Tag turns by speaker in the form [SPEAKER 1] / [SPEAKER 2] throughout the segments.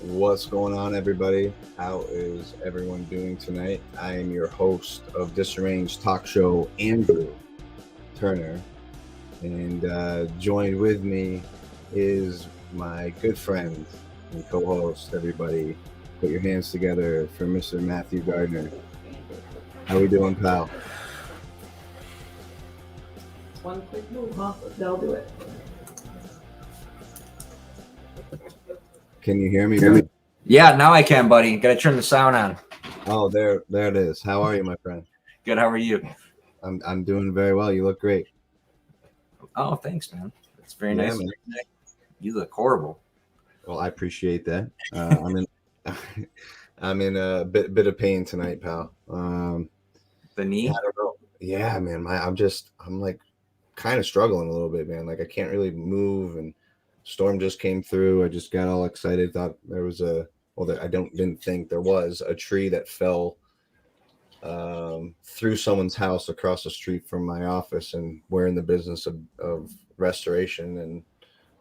[SPEAKER 1] What's going on, everybody? How is everyone doing tonight? I am your host of Disarranged Talk Show, Andrew Turner, and joined with me is my good friend and co-host. Everybody, put your hands together for Mr. Matthew Gardner. How we doing, pal?
[SPEAKER 2] One quick move, huh? They'll do it.
[SPEAKER 1] Can you hear me, bud?
[SPEAKER 3] Yeah, now I can, buddy. Gotta turn the sound on.
[SPEAKER 1] Oh, there it is. How are you, my friend?
[SPEAKER 3] Good. How are you?
[SPEAKER 1] I'm doing very well. You look great.
[SPEAKER 3] Oh, thanks, man. That's very nice.
[SPEAKER 1] Man.
[SPEAKER 3] You look horrible.
[SPEAKER 1] Well, I appreciate that. I'm in a bit of pain tonight, pal.
[SPEAKER 3] The knee?
[SPEAKER 1] I don't know. Yeah, man. I'm like kind of struggling a little bit, man. Like I can't really move, and storm just came through. I just got all excited. Thought there was didn't think there was a tree that fell through someone's house across the street from my office, and we're in the business of restoration, and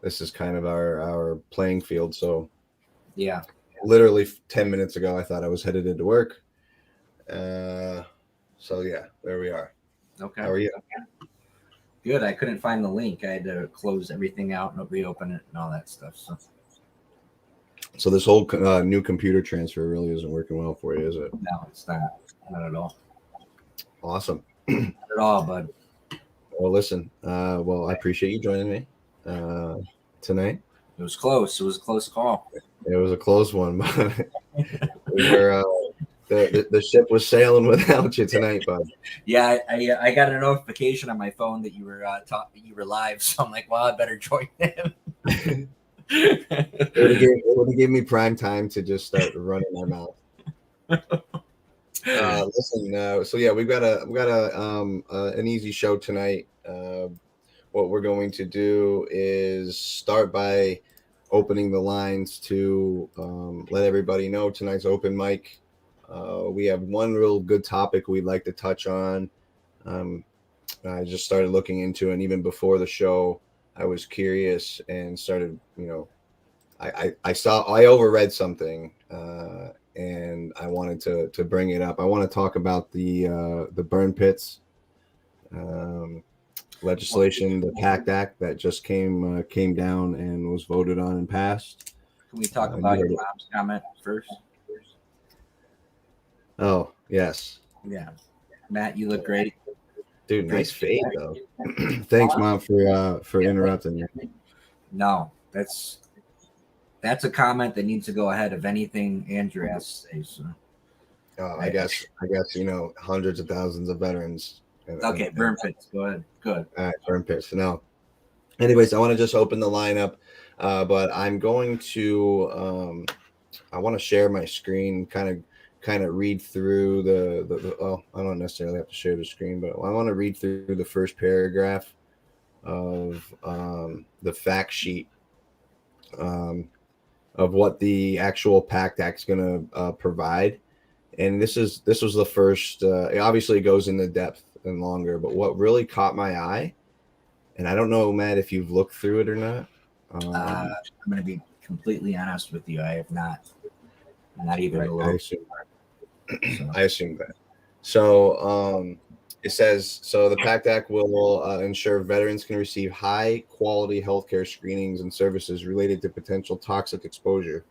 [SPEAKER 1] this is kind of our playing field. So
[SPEAKER 3] yeah,
[SPEAKER 1] literally 10 minutes ago, I thought I was headed into work. So yeah, there we are.
[SPEAKER 3] Okay.
[SPEAKER 1] How are you?
[SPEAKER 3] Good. I couldn't find the link. I had to close everything out and reopen it and all that stuff.
[SPEAKER 1] So this whole new computer transfer really isn't working well for you, is it?
[SPEAKER 3] No, it's not. Not at all.
[SPEAKER 1] Awesome.
[SPEAKER 3] Not at all, bud.
[SPEAKER 1] Well, listen. Well, I appreciate you joining me tonight.
[SPEAKER 3] It was close. It was a close call.
[SPEAKER 1] It was a close one, but we were the ship was sailing without you tonight, bud.
[SPEAKER 3] Yeah, I got a notification on my phone that you were live, so I'm like, well, I better join him.
[SPEAKER 1] It would have given me prime time to just start running my mouth. Listen, so yeah, we've got an easy show tonight. What we're going to do is start by opening the lines to let everybody know tonight's open mic. We have one real good topic we'd like to touch on. I just started looking into it, and even before the show, I was curious and started, I overread something, and I wanted to bring it up. I want to talk about the burn pits legislation, the PACT Act that just came down and was voted on and passed.
[SPEAKER 3] Can we talk about your mom's comment first?
[SPEAKER 1] Oh, yes.
[SPEAKER 3] Yeah. Matt, you look great.
[SPEAKER 1] Dude, nice fade though. Thanks, Mom, for interrupting me.
[SPEAKER 3] No, that's a comment that needs to go ahead of anything Andrew has to say. So.
[SPEAKER 1] I guess hundreds of thousands of veterans.
[SPEAKER 3] Okay, burn pits. Go ahead. Good.
[SPEAKER 1] All right, burn pits. No. Anyways, I want to just open the lineup, but I'm going to I want to share my screen, kind of read through the I don't necessarily have to share the screen, but I want to read through the first paragraph of the fact sheet of what the actual PACT Act is going to provide. And this was the first, it obviously goes into depth and longer, but what really caught my eye, and I don't know, Matt, if you've looked through it or not.
[SPEAKER 3] I'm going to be completely honest with you. I have not even a little.
[SPEAKER 1] I assume that. So it says, so the PACT Act will ensure veterans can receive high quality healthcare screenings and services related to potential toxic exposure.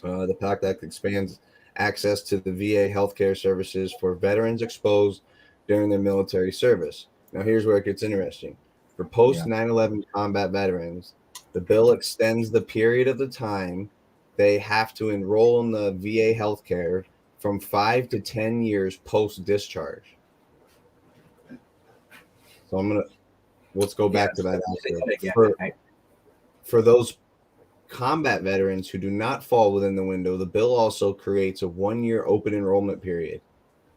[SPEAKER 1] The PACT Act expands access to the VA healthcare services for veterans exposed during their military service. Now, here's where it gets interesting. For post 9/11 combat veterans, the bill extends the period of the time they have to enroll in the VA healthcare from 5 to 10 years post-discharge. So let's go back to that after. For those combat veterans who do not fall within the window, the bill also creates a 1-year open enrollment period.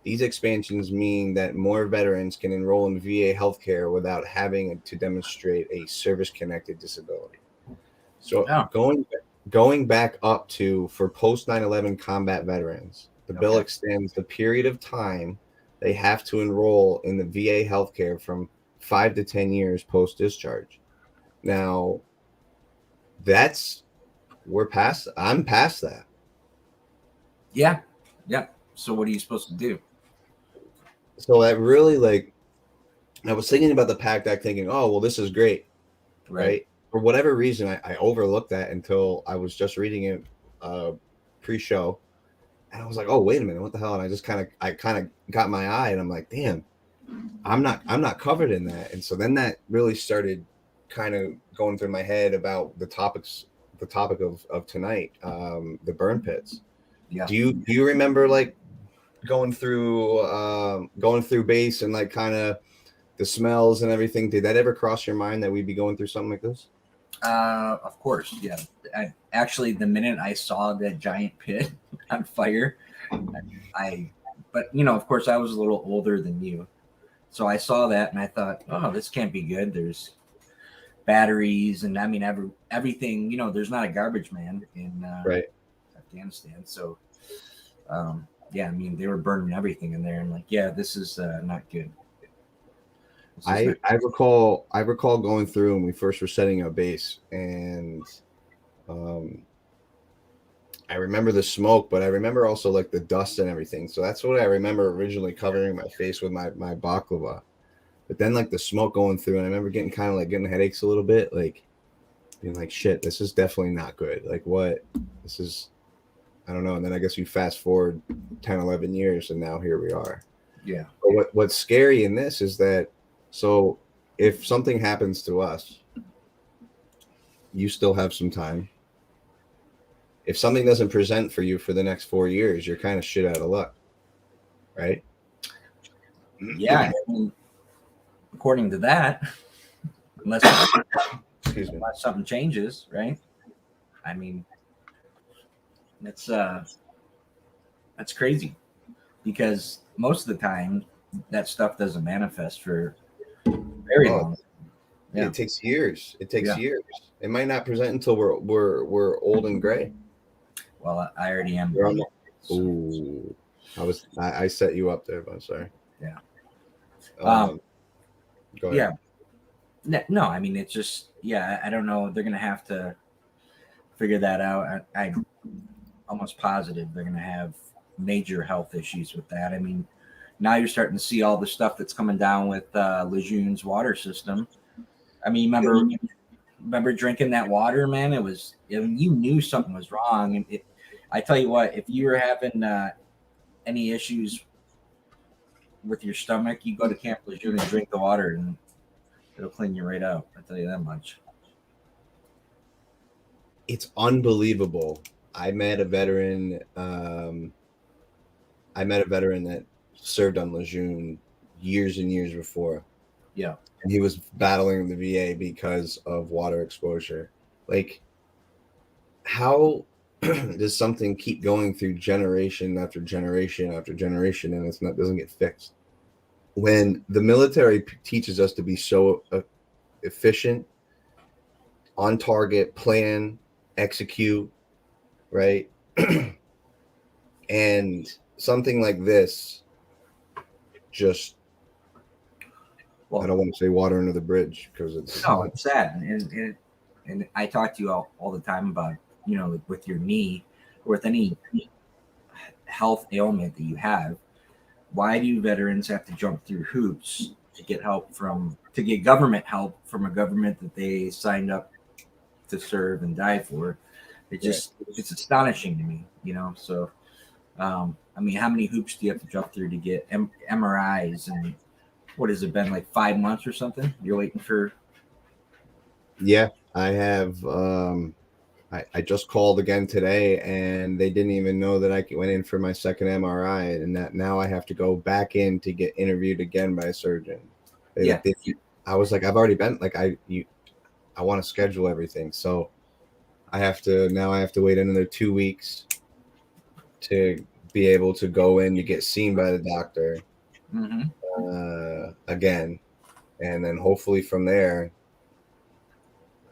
[SPEAKER 1] These expansions mean that more veterans can enroll in VA healthcare without having to demonstrate a service-connected disability. So going back up to, for post 9/11 combat veterans, the bill extends the period of time they have to enroll in the VA healthcare from 5 to 10 years post-discharge. Now, that's I'm past that.
[SPEAKER 3] Yeah. So what are you supposed to do?
[SPEAKER 1] So that really, like, I was thinking about the PACT Act thinking, oh, well, this is great, right? For whatever reason, I overlooked that until I was just reading it pre-show. And I was like, oh, wait a minute, what the hell? And I kind of got my eye and I'm like, damn, I'm not covered in that. And so then that really started kind of going through my head about the topic of tonight, the burn pits.
[SPEAKER 3] Yeah.
[SPEAKER 1] Do you remember like going through base and like kind of the smells and everything? Did that ever cross your mind that we'd be going through something like this?
[SPEAKER 3] Of course, yeah. Actually, the minute I saw that giant pit on fire, but of course, I was a little older than you, so I saw that and I thought, oh, this can't be good. There's batteries and I mean everything. There's not a garbage man in Afghanistan, so yeah, I mean they were burning everything in there, and like, yeah, this is not good.
[SPEAKER 1] I recall going through when we first were setting up base, and I remember the smoke, but I remember also like the dust and everything. So that's what I remember originally covering my face with my baklava. But then like the smoke going through, and I remember getting headaches a little bit, like being like, shit, this is definitely not good. Like what? This is, I don't know. And then I guess you fast forward 10, 11 years and now here we are.
[SPEAKER 3] Yeah.
[SPEAKER 1] But what's scary in this is that, so if something happens to us, you still have some time. If something doesn't present for you for the next 4 years, you're kind of shit out of luck, right?
[SPEAKER 3] Yeah. I mean, according to that, unless something changes, right? I mean, that's crazy, because most of the time that stuff doesn't manifest for very long.
[SPEAKER 1] Yeah. It takes years. Years. It might not present until we're old and gray.
[SPEAKER 3] Well, I already am.
[SPEAKER 1] Ooh, I set you up there, but I'm sorry.
[SPEAKER 3] Yeah.
[SPEAKER 1] Go ahead.
[SPEAKER 3] Yeah. No, I mean, it's just, I don't know. They're gonna have to figure that out. I'm almost positive they're gonna have major health issues with that. I mean, now you're starting to see all the stuff that's coming down with Lejeune's water system. I mean, remember drinking that water, man? It was, you knew something was wrong. And I tell you what, if you were having any issues with your stomach, you go to Camp Lejeune and drink the water, and it'll clean you right out. I tell you that much.
[SPEAKER 1] It's unbelievable. I met a veteran that served on Lejeune years and years before.
[SPEAKER 3] Yeah.
[SPEAKER 1] And he was battling the VA because of water exposure. Like, how does something keep going through generation after generation after generation and doesn't get fixed? When the military teaches us to be so efficient, on target, plan, execute, right? And something like this just, well, I don't want to say water under the bridge because it's
[SPEAKER 3] sad. And I talk to you all the time about, with your knee or with any health ailment that you have. Why do veterans have to jump through hoops to get government help from a government that they signed up to serve and die for? It's astonishing to me, So, I mean, how many hoops do you have to jump through to get MRIs? And what has it been, like 5 months or something? You're waiting for?
[SPEAKER 1] Yeah, I have. I just called again today, and they didn't even know that I went in for my second MRI, and that now I have to go back in to get interviewed again by a surgeon. I was like, I've already been like, I want to schedule everything, so I have to wait another 2 weeks to be able to go in to get seen by the doctor again, and then hopefully from there.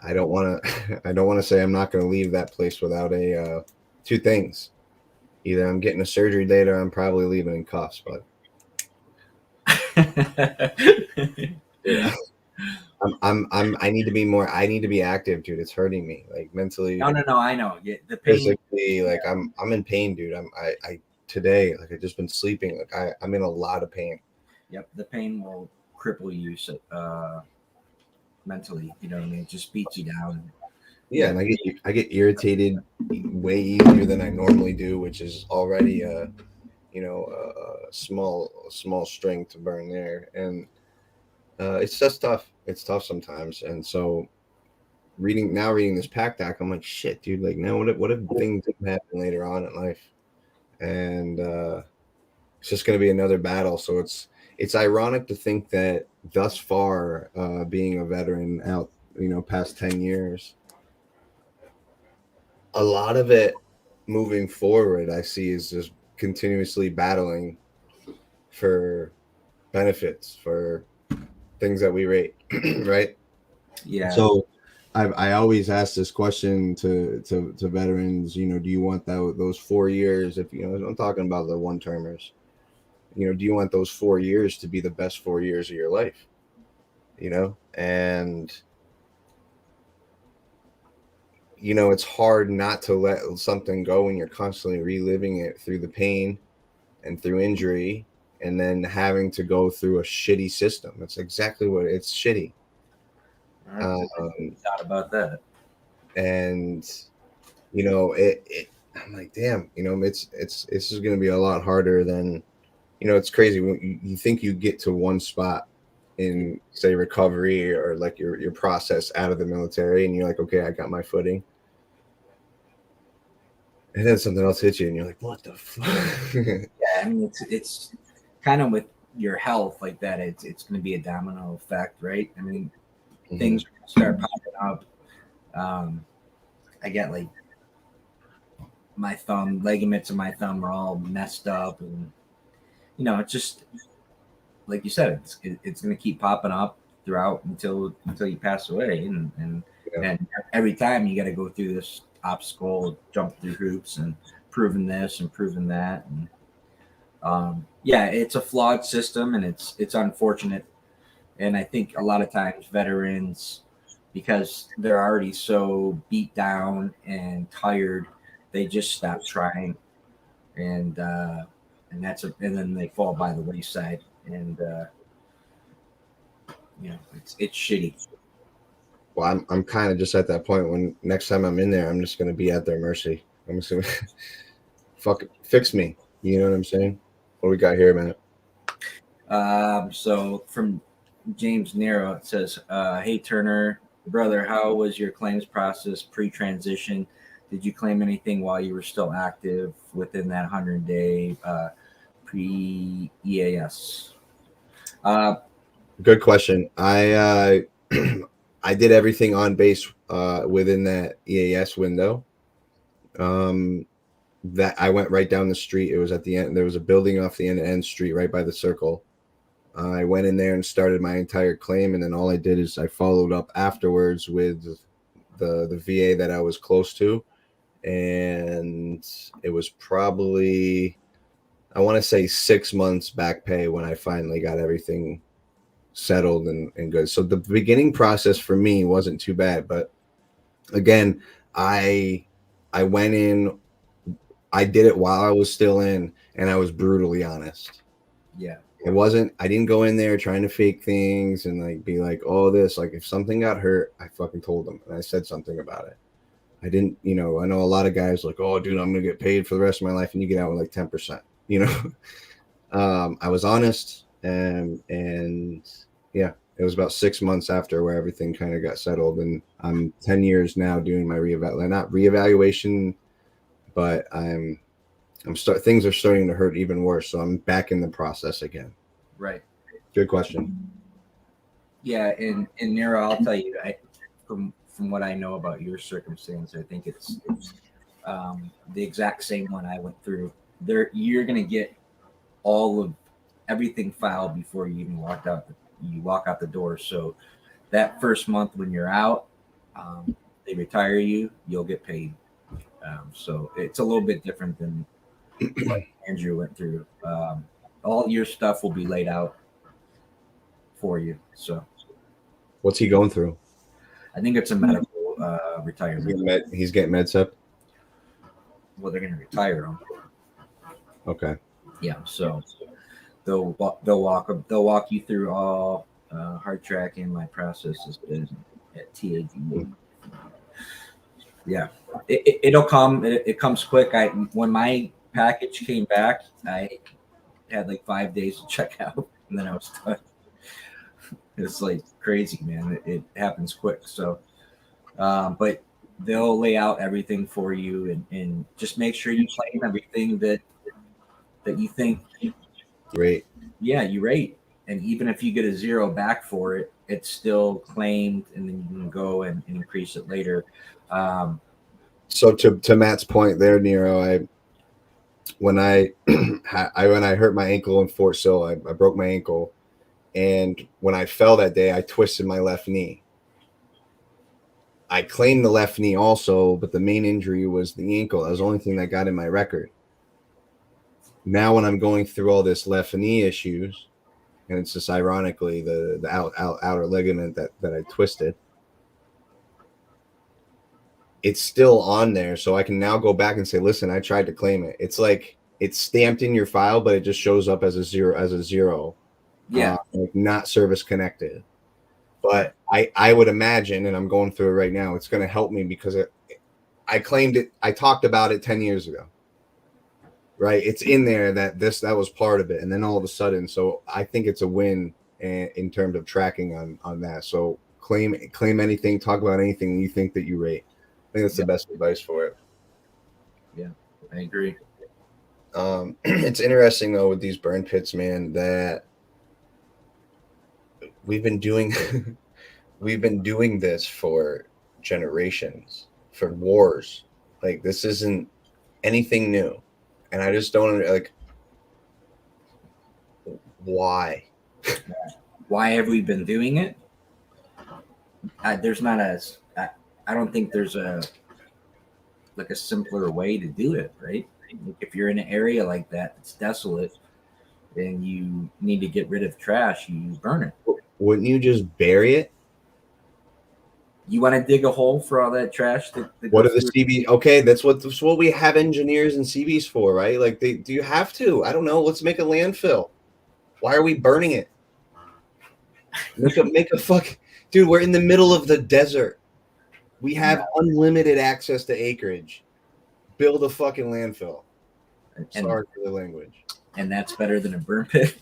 [SPEAKER 1] I don't want to say I'm not going to leave that place without two things. Either I'm getting a surgery date or I'm probably leaving in cuffs. But yeah. I need to be more. I need to be active, dude. It's hurting me, like mentally,
[SPEAKER 3] No. I know. Yeah, the pain.
[SPEAKER 1] physically. Like I'm in pain, dude. I today, like I just been sleeping. Like I'm in a lot of pain.
[SPEAKER 3] Yep, the pain will cripple you mentally. You know what I mean? It just beats you down.
[SPEAKER 1] Yeah, and I get irritated way easier than I normally do, which is already a small string to burn there, and it's just tough. It's tough sometimes, and so reading this PACT Act, I'm like, shit, dude. Like now, what if things didn't happen later on in life, and it's just going to be another battle. So it's ironic to think that thus far, being a veteran out, past 10 years, a lot of it moving forward, I see is just continuously battling for benefits for things that we rate, right?
[SPEAKER 3] Yeah.
[SPEAKER 1] So I always ask this question to veterans, do you want those 4 years? If I'm talking about the one termers, do you want those 4 years to be the best 4 years of your life? And it's hard not to let something go when you're constantly reliving it through the pain and through injury, and then having to go through a shitty system. That's exactly what it's shitty.
[SPEAKER 3] Thought about that.
[SPEAKER 1] And I'm like, damn, it's just going to be a lot harder than, it's crazy when you think you get to one spot in, say, recovery or like your process out of the military, and you're like, okay, I got my footing, and then something else hits you and you're like, what the fuck?
[SPEAKER 3] Yeah, I mean, it's kind of with your health like that. It's going to be a domino effect, right? I mean, things are going to start popping up. I get like my ligaments of my thumb are all messed up, and it's just like you said, it's going to keep popping up throughout until you pass away, and every time you got to go through this obstacle, jump through hoops, and proving this and proving that, and it's a flawed system, and it's unfortunate, and I think a lot of times veterans, because they're already so beat down and tired, they just stop trying, and and then they fall by the wayside, and it's shitty.
[SPEAKER 1] Well, I'm kind of just at that point when next time I'm in there, I'm just going to be at their mercy. I'm just going to fuck it, fix me. You know what I'm saying? What we got here, man?
[SPEAKER 3] So from James Nero, it says, "Hey Turner, brother, how was your claims process pre-transition? Did you claim anything while you were still active within that 100-day pre-EAS?"
[SPEAKER 1] Good question. I I did everything on base within that EAS window. That I went right down the street. It was at the end. There was a building off the end street right by the circle. I went in there and started my entire claim, and then all I did is I followed up afterwards with the VA that I was close to, and it was probably, I want to say, 6 months back pay when I finally got everything settled and good. So the beginning process for me wasn't too bad, but again, I went in, I did it while I was still in, and I was brutally honest.
[SPEAKER 3] Yeah.
[SPEAKER 1] I didn't go in there trying to fake things and like be like, oh, this, like if something got hurt, I fucking told them and I said something about it. I didn't, I know a lot of guys like, oh, dude, I'm going to get paid for the rest of my life. And you get out with like 10%, I was honest, and yeah, it was about 6 months after where everything kind of got settled, and I'm 10 years now doing my not reevaluation, but things are starting to hurt even worse, so I'm back in the process again.
[SPEAKER 3] Right.
[SPEAKER 1] Good question.
[SPEAKER 3] Yeah, and Nero, I'll tell you, from what I know about your circumstance, I think it's the exact same one I went through. You're gonna get all of everything filed before you even walk out the door. So that first month when you're out, they retire you, you'll get paid. So it's a little bit different than what Andrew went through. All your stuff will be laid out for you. So
[SPEAKER 1] What's he going through?
[SPEAKER 3] I think it's a medical retirement.
[SPEAKER 1] He's getting med sep.
[SPEAKER 3] Well, they're going to retire him.
[SPEAKER 1] Okay.
[SPEAKER 3] Yeah, so they'll walk you through all hard tracking my processes at TAD. Yeah, it'll come. It comes quick. When my package came back, I had like 5 days to check out, and then I was done. It's like crazy, man. It happens quick. So, but they'll lay out everything for you, and just make sure you claim everything that you think.
[SPEAKER 1] Great.
[SPEAKER 3] Yeah, you rate, and even if you get a 0 back for it, it's still claimed, and then you can go and increase it later.
[SPEAKER 1] So to Matt's point there, Nero, when I hurt my ankle in Fort Sill, I broke my ankle, and when I fell that day, I twisted my left knee. I claimed the left knee also, but the main injury was the ankle. That was the only thing that got in my record. Now, when I'm going through all this left knee issues, and it's just ironically the outer ligament that I twisted, it's still on there. So I can now go back and say, listen, I tried to claim it. It's like it's stamped in your file, but it just shows up as a zero.
[SPEAKER 3] Yeah.
[SPEAKER 1] Like not service connected. But I would imagine, and I'm going through it right now, it's going to help me because I claimed it. I talked about it 10 years ago. Right. It's in there that was part of it. And then all of a sudden, so I think it's a win in terms of tracking on that. So claim anything, talk about anything you think that you rate. I think that's the best advice for it.
[SPEAKER 3] Yeah, I agree.
[SPEAKER 1] It's interesting though with these burn pits, man, that we've been doing this for generations, for wars. Like this isn't anything new. And I just don't like why.
[SPEAKER 3] Why have we been doing it? There's not I don't think there's a simpler way to do it, right? If you're in an area like that, it's desolate, and you need to get rid of trash, you burn it.
[SPEAKER 1] Wouldn't you just bury it?
[SPEAKER 3] You want to dig a hole for all that trash?
[SPEAKER 1] What are the CB? Okay, that's what we have engineers and CBs for, right? Like, do you have to? I don't know. Let's make a landfill. Why are we burning it? Make a fuck, dude. We're in the middle of the desert. We have unlimited access to acreage. Build a fucking landfill. Sorry for the language.
[SPEAKER 3] And that's better than a burn pit.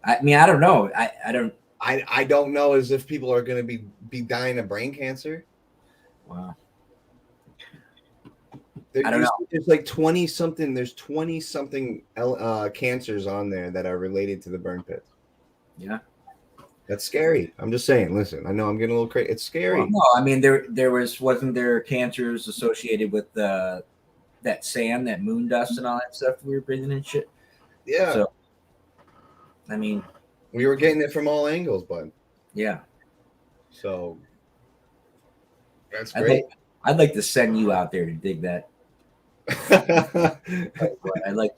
[SPEAKER 3] I mean, I don't know.
[SPEAKER 1] I don't know as if people are going to be dying of brain cancer.
[SPEAKER 3] Wow.
[SPEAKER 1] I don't know. There's like 20 something. There's 20 something cancers on there that are related to the burn pit.
[SPEAKER 3] Yeah.
[SPEAKER 1] That's scary. I'm just saying. Listen, I know I'm getting a little crazy. It's scary.
[SPEAKER 3] Well, no, I mean wasn't there cancers associated with that sand, that moon dust, and all that stuff we were breathing and shit.
[SPEAKER 1] Yeah.
[SPEAKER 3] So, I mean,
[SPEAKER 1] we were getting it from all angles, bud.
[SPEAKER 3] Yeah.
[SPEAKER 1] So that's great.
[SPEAKER 3] I'd like to send you out there to dig that.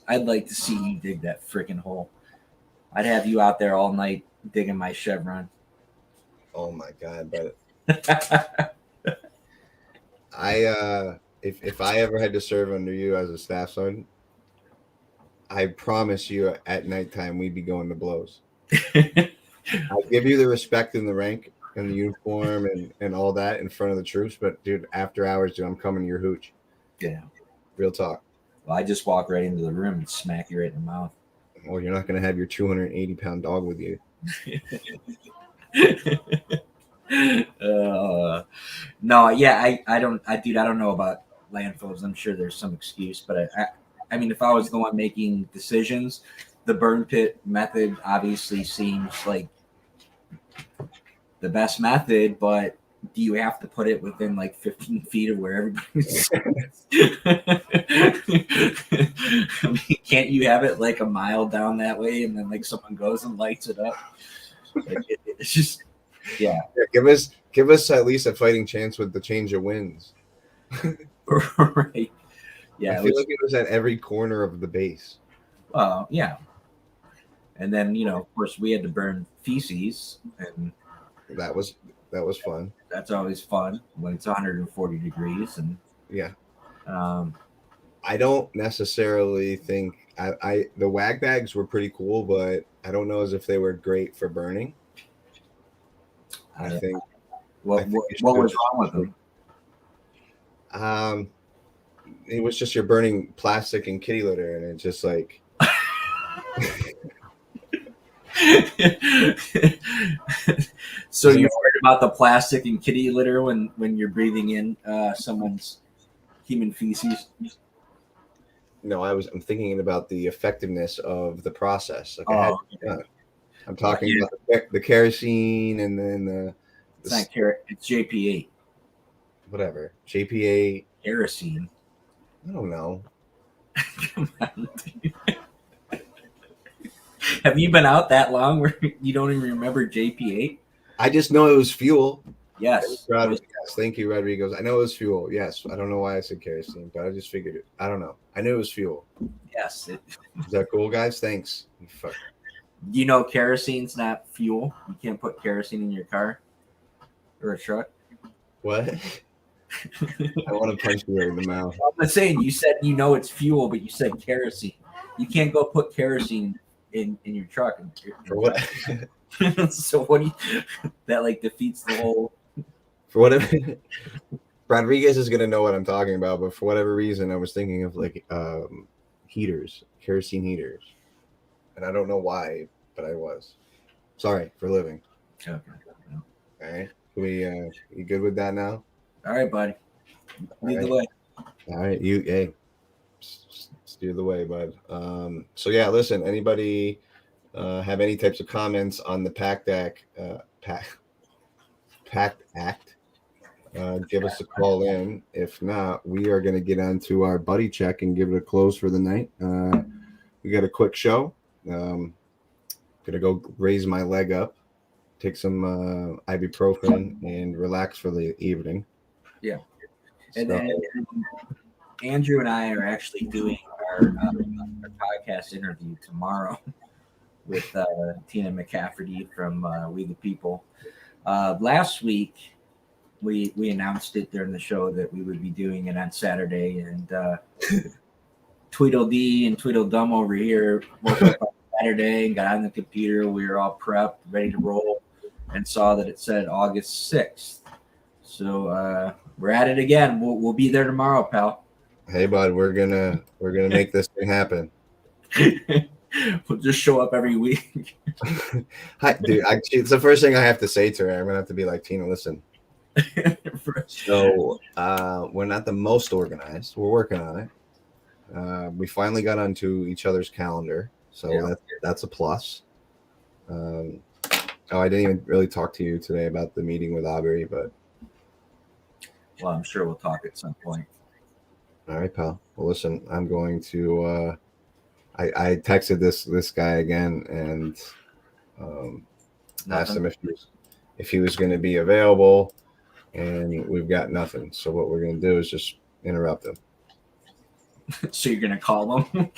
[SPEAKER 3] I'd like to see you dig that freaking hole. I'd have you out there all night digging my chevron.
[SPEAKER 1] Oh my god, but if I ever had to serve under you as a staff sergeant, I promise you at nighttime we'd be going to blows. I'll give you the respect in the rank and the uniform and all that in front of the troops, but dude, after hours, dude, I'm coming to your hooch.
[SPEAKER 3] Yeah.
[SPEAKER 1] Real talk.
[SPEAKER 3] Well, I just walk right into the room and smack you right in the mouth.
[SPEAKER 1] Well, you're not going to have your 280-pound dog with you.
[SPEAKER 3] No, yeah, I don't know about landfills. I'm sure there's some excuse, but I mean, if I was the one making decisions, the burn pit method obviously seems like the best method, but do you have to put it within like 15 feet of where everybody's? I mean, can't you have it like a mile down that way, and then like someone goes and lights it up? Like, it's just, yeah.
[SPEAKER 1] Give us at least a fighting chance with the change of winds.
[SPEAKER 3] Right. Yeah.
[SPEAKER 1] I feel like it was at every corner of the base.
[SPEAKER 3] Yeah. And then, of course, we had to burn feces, and
[SPEAKER 1] that was fun.
[SPEAKER 3] that's always fun when it's 140 degrees. And
[SPEAKER 1] Yeah.
[SPEAKER 3] um,
[SPEAKER 1] I don't necessarily think the wag bags were pretty cool, but I don't know as if they were great for burning. I think
[SPEAKER 3] what
[SPEAKER 1] you
[SPEAKER 3] was
[SPEAKER 1] should
[SPEAKER 3] wrong with them?
[SPEAKER 1] It was just you're burning plastic and kitty litter, and it's just like
[SPEAKER 3] So you're worried about the plastic and kitty litter when you're breathing in someone's human feces?
[SPEAKER 1] no, I'm thinking about the effectiveness of the process. Like I'm talking about the kerosene and then
[SPEAKER 3] It's not carrot. It's JP8.
[SPEAKER 1] whatever JPA.
[SPEAKER 3] Kerosene.
[SPEAKER 1] I don't know.
[SPEAKER 3] Come on. Have you been out that long where you don't even remember JP8?
[SPEAKER 1] I just know it was fuel.
[SPEAKER 3] Yes.
[SPEAKER 1] Yes, thank you, Rodriguez. I know it was fuel. Yes, I don't know why I said kerosene, but I just figured it. I don't know. I knew it was fuel.
[SPEAKER 3] Yes.
[SPEAKER 1] Is that cool, guys? Thanks. Fuck.
[SPEAKER 3] You know kerosene's not fuel. You can't put kerosene in your car or a truck.
[SPEAKER 1] What? I want to punch you right in the mouth.
[SPEAKER 3] I'm not saying you said you know it's fuel, but you said kerosene. You can't go put kerosene in your truck.
[SPEAKER 1] For what?
[SPEAKER 3] So what do you? That like defeats the whole.
[SPEAKER 1] For whatever. Rodriguez is gonna know what I'm talking about, but for whatever reason, I was thinking of like heaters, kerosene heaters, and I don't know why, but I was. Sorry for living.
[SPEAKER 3] Okay.
[SPEAKER 1] All right, you good with that now?
[SPEAKER 3] All right, buddy. Lead the way.
[SPEAKER 1] All right, steer the way, bud. So yeah, listen. Anybody have any types of comments on the PACT Act? PACT Act? Give us a call in. If not, we are going to get on to our buddy check and give it a close for the night. We got a quick show. Gonna go raise my leg up, take some ibuprofen, and relax for the evening.
[SPEAKER 3] Yeah. And then Andrew and I are actually doing our podcast interview tomorrow with Tina McCafferty from We the People. Last week, we announced it during the show that we would be doing it on Saturday, and Tweedledee and Tweedledum over here woke up on Saturday and got on the computer. We were all prepped, ready to roll, and saw that it said August 6th. So we're at it again. We'll be there tomorrow, pal.
[SPEAKER 1] Hey, bud, we're gonna make this thing happen.
[SPEAKER 3] We'll just show up every week.
[SPEAKER 1] Hi, dude. It's the first thing I have to say to her. I'm gonna have to be like, Tina, listen. So we're not the most organized. We're working on it. We finally got onto each other's calendar, so yeah. That's a plus. I didn't even really talk to you today about the meeting with Aubrey, but
[SPEAKER 3] well, I'm sure we'll talk at some point.
[SPEAKER 1] All right, pal. Well, listen, I'm going to. I texted this guy again and asked him if he was going to be available, and we've got nothing. So what we're going to do is just interrupt him.
[SPEAKER 3] So you're going to call him?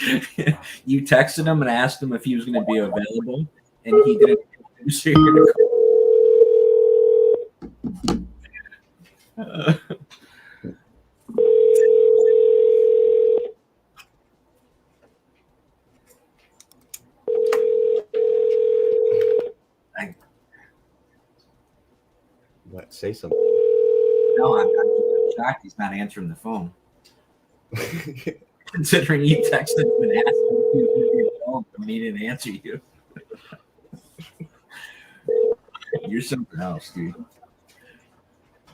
[SPEAKER 3] You texted him and asked him if he was going to be available, and he didn't. So you're going to call.
[SPEAKER 1] What? Say something.
[SPEAKER 3] No, I'm shocked he's not answering the phone. Considering you texted him and asked him if he was going to be available, and he didn't answer you. You're something else, dude.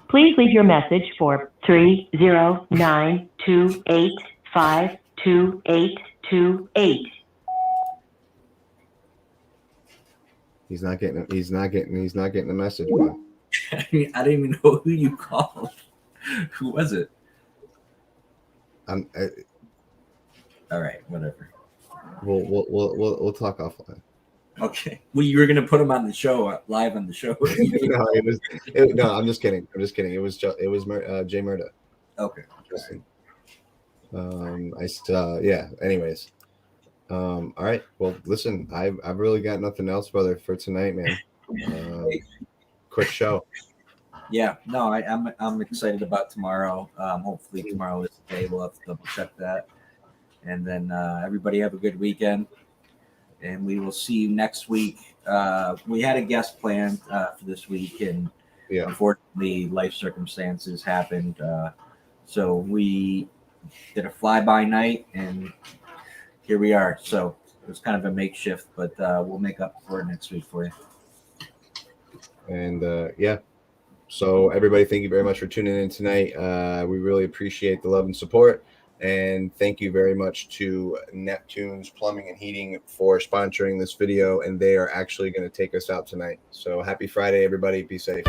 [SPEAKER 4] Please leave your message for 30928522828.
[SPEAKER 1] He's not getting the message, bro.
[SPEAKER 3] I didn't even know who you called. Who was it? All right, whatever.
[SPEAKER 1] We'll talk offline.
[SPEAKER 3] Okay. Well, you were gonna put him on the show, live on the show.
[SPEAKER 1] No, I'm just kidding. It was Jay Murda.
[SPEAKER 3] Okay.
[SPEAKER 1] Yeah. Anyways, All right. Well, listen, I've really got nothing else, brother, for tonight, man. Quick show.
[SPEAKER 3] Yeah, no, I'm excited about tomorrow. Hopefully tomorrow is the day. We'll have to double check that. And then everybody have a good weekend. And we will see you next week. We had a guest planned for this week, and
[SPEAKER 1] Yeah.
[SPEAKER 3] unfortunately, life circumstances happened. So we did a fly-by night, and here we are. So it was kind of a makeshift, but we'll make up for it next week for you.
[SPEAKER 1] And yeah. So everybody, thank you very much for tuning in tonight. We really appreciate the love and support. And thank you very much to Neptune's Plumbing and Heating for sponsoring this video. And they are actually going to take us out tonight. So happy Friday, everybody. Be safe.